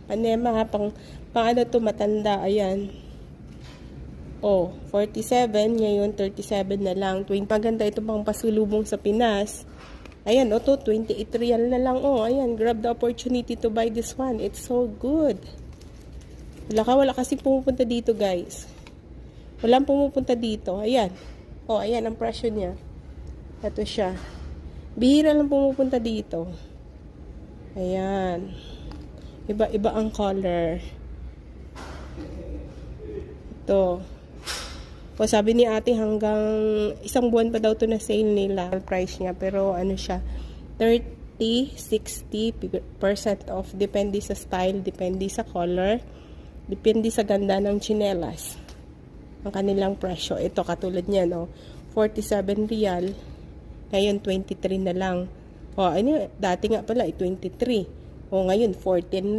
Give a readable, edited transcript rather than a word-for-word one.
Panema ha, pang ano to, matanda, ayan. Oh, 47, ngayon 37 na lang. Maganda ito pang pasulubong sa Pinas. Ayan, oh, to 28 real na lang. Oh, ayan, grab the opportunity to buy this one. It's so good. Wala kasi pumupunta dito, guys. Walang pumupunta dito. Ayan. Oh, ayan ang presyo niya. Ito siya. Bihira lang pumupunta dito. Ayan. Iba-iba ang color. Ito. O, sabi ni ate hanggang isang buwan pa daw to na sale nila. Price niya. Pero ano siya, 30-60% off. Depende sa style, depende sa color, depende sa ganda ng tsinelas. Ang kanilang presyo. Ito katulad niya, no? 47 real. Ngayon 23 na lang. O, ano, dati nga pala 23. O, ngayon 14 lang.